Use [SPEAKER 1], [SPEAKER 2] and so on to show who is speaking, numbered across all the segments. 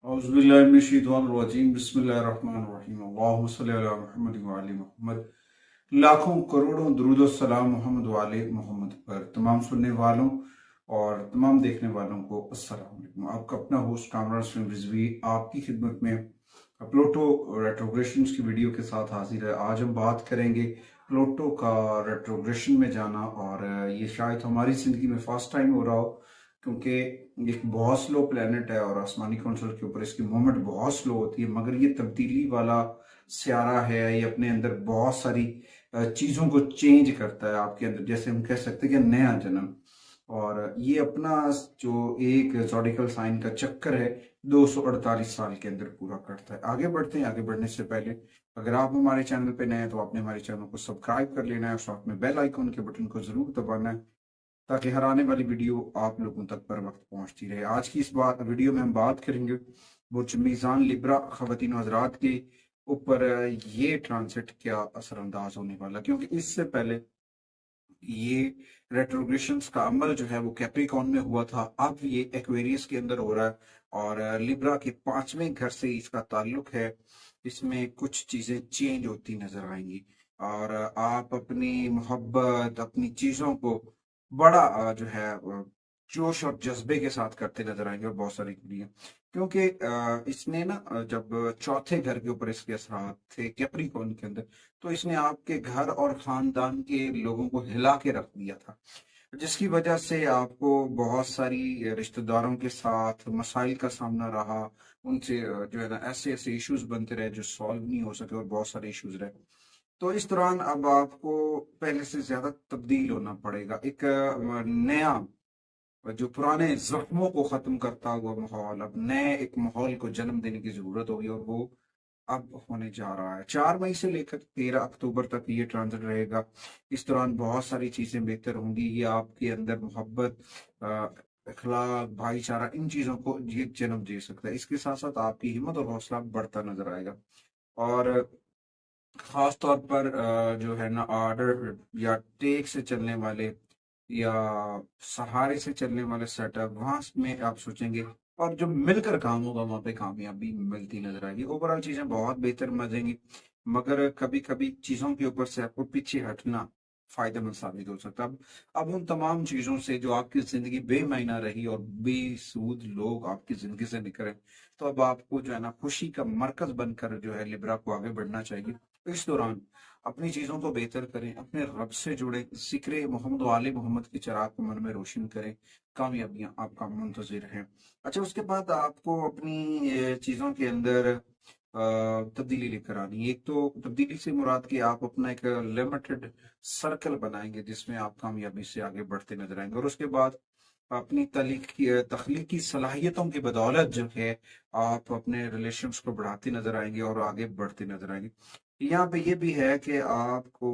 [SPEAKER 1] औज़ुबिल्लाहिमिनश्शैतानिर्रजीम बिस्मिल्लाहिर्रहमानिर्रहीम अल्लाहुम्मा सल्लि अला मुहम्मद व आलि मुहम्मद। लाखों करोड़ों दुरूद व सलाम मोहम्मद व आले मोहम्मद पर। तमाम सुनने वालों और तमाम देखने वालों को अस्सलाम वालेकुम। आपका अपना होस्ट कामरान रसूल रिजवी आपकी खिदमत में प्लूटो रेट्रोग्रेशन की वीडियो के साथ हाजिर है। आज हम बात करेंगे प्लूटो का रेट्रोग्रेशन में जाना, और ये शायद हमारी ज़िंदगी में फर्स्ट टाइम हो रहा हो, क्योंकि एक बहुत स्लो प्लेनेट है और आसमानी कौंसल के ऊपर इसकी मूवमेंट बहुत स्लो होती है। मगर ये तब्दीली वाला सियारा है, ये अपने अंदर बहुत सारी चीज़ों को चेंज करता है आपके अंदर, जैसे हम कह सकते हैं कि नया जन्म। और ये अपना जो एक ज़ोडिकल साइन का चक्कर है 248 साल के अंदर पूरा करता है। आगे बढ़ते हैं। आगे बढ़ने से पहले अगर आप हमारे चैनल पे नए हैं तो आपने हमारे चैनल को सब्सक्राइब कर लेना है और साथ में बेल आइकन के बटन को जरूर दबाना है, ताकि हर आने वाली वीडियो आप लोगों तक पर वक्त पहुंचती रहे। आज की इस बात वीडियो में हम बात करेंगे बुर्ज मीज़ान लिब्रा ख़वातीन व हज़रात के ऊपर ये ट्रांसिट क्या असरअंदाज होने वाला, क्योंकि इससे पहले ये रेट्रोग्रेशंस का अमल जो है वो कैप्रिकॉन में हुआ था, अब ये एक्वेरियस के अंदर हो रहा है और लिब्रा के 5वें घर से इसका ताल्लुक है। इसमें कुछ चीजें चेंज होती नजर आएंगी और आप अपनी मोहब्बत, अपनी चीजों को बड़ा जो है जोश और जज्बे के साथ करते नजर आएंगे। और बहुत सारी कुड़ियां, क्योंकि इसने ना जब चौथे घर के ऊपर इसके असरात थे कैप्रिकॉन के अंदर, तो इसने आपके घर और खानदान के लोगों को हिला के रख दिया था, जिसकी वजह से आपको बहुत सारी रिश्तेदारों के साथ मसाइल का सामना रहा। उनसे जो है ना ऐसे ऐसे इश्यूज बनते रहे जो सॉल्व नहीं हो सके, और बहुत सारे इश्यूज रहे। तो इस दौरान अब आपको पहले से ज्यादा तब्दील होना पड़ेगा। एक नया, जो पुराने जख्मों को खत्म करता हुआ माहौल, अब नए एक माहौल को जन्म देने की जरूरत होगी, और वो अब होने जा रहा है। 4 मई से लेकर 13 अक्टूबर तक ये ट्रांजिट रहेगा। इस दौरान बहुत सारी चीजें बेहतर होंगी। ये आपके अंदर मोहब्बत, अखलाक, भाईचारा, इन चीजों को ये जन्म दे सकता है। इसके साथ साथ आपकी हिम्मत और हौसला बढ़ता नजर आएगा। और खास तौर पर जो है ना ऑर्डर या टेक से चलने वाले या सहारे से चलने वाले सेटअप, वहां में आप सोचेंगे और जो मिलकर काम होगा वहां पे कामयाबी मिलती नजर आएगी। ओवरऑल चीजें बहुत बेहतर मजेंगी, मगर कभी कभी चीजों के ऊपर से आपको पीछे हटना फायदेमंद साबित हो सकता है। अब उन तमाम चीजों से जो आपकी जिंदगी बेमायना रही और बेसूद लोग आपकी जिंदगी से निकले, तो अब आपको जो है ना खुशी का मरकज बनकर जो है लिब्रा को आगे बढ़ना चाहिए। तो इस दौरान अपनी चीजों को बेहतर करें, अपने रब से जुड़े, जिक्र मोहम्मद वाले मोहम्मद की चिराग को मन में रोशन करें, कामयाबियां आपका मुंतजिर हैं। अच्छा, उसके बाद आपको अपनी चीजों के अंदर तब्दीली लेकर आनी है। एक तो तब्दीली से मुराद कि आप अपना एक लिमिटेड सर्कल बनाएंगे जिसमें आप कामयाबी से आगे बढ़ते नजर आएंगे, और उसके बाद अपनी तख्लीकी सलाहियतों की बदौलत जो है आप अपने रिलेशंस को बढ़ाते नजर आएंगे और आगे बढ़ते नजर आएंगे। यहाँ पे ये भी है कि आपको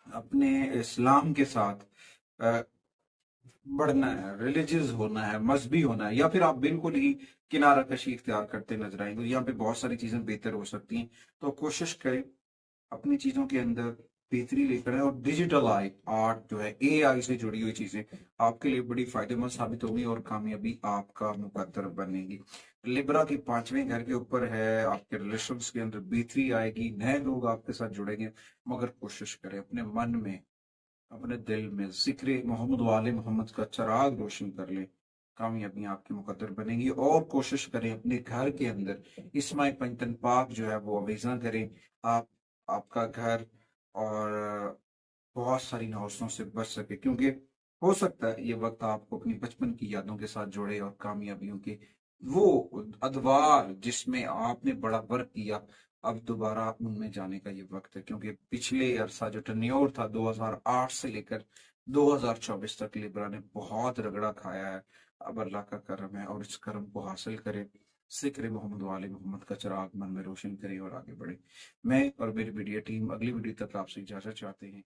[SPEAKER 1] अपने इस्लाम के साथ अ, बढ़ना है, रिलीजियस होना है, मजहबी होना है, या फिर आप बिल्कुल ही किनारा कशी इख्तियार करते नजर आएंगे। यहाँ पे बहुत सारी चीजें बेहतर हो सकती हैं। तो कोशिश करें अपनी चीजों के अंदर बेहतरी लेकर आए, और डिजिटल आई आर्ट जो है, एआई से जुड़ी हुई चीजें आपके लिए बड़ी फायदेमंद साबित होगी और कामयाबी आपका मुकद्दर बनेगी। लिब्रा के 5वें घर के ऊपर है, आपके रिलेशंस के अंदर बेहतरी आएगी, नए लोग आपके साथ जुड़ेंगे। मगर कोशिश करें अपने मन में, अपने दिल में जिक्र मोहम्मद वाले मोहम्मद का चिराग रोशन कर ले, कामयाबी आपकी मुकद्दर बनेगी। और कोशिश करें अपने घर के अंदर इस्माई पंजतन पाक जो है वो अवेजा करें। आप आपका घर और बहुत सारी नौसों से बच सके, क्योंकि हो सकता है ये वक्त आपको अपनी बचपन की यादों के साथ जोड़े और कामयाबियों के वो अदवार जिसमें आपने बड़ा वर्क किया, अब दोबारा उनमें जाने का ये वक्त है। क्योंकि पिछले अरसा जो टन्योर था 2008 से लेकर 2024 तक, लिब्रा ने बहुत रगड़ा खाया है। अब अल्लाह का करम है, और इस करम को हासिल करें, जिक्र मोहम्मद वाले मोहम्मद का चिराग मन में रोशन करें और आगे बढ़े। मैं और मेरी मीडिया टीम अगली वीडियो तक आपसे इजाजत चाहते हैं।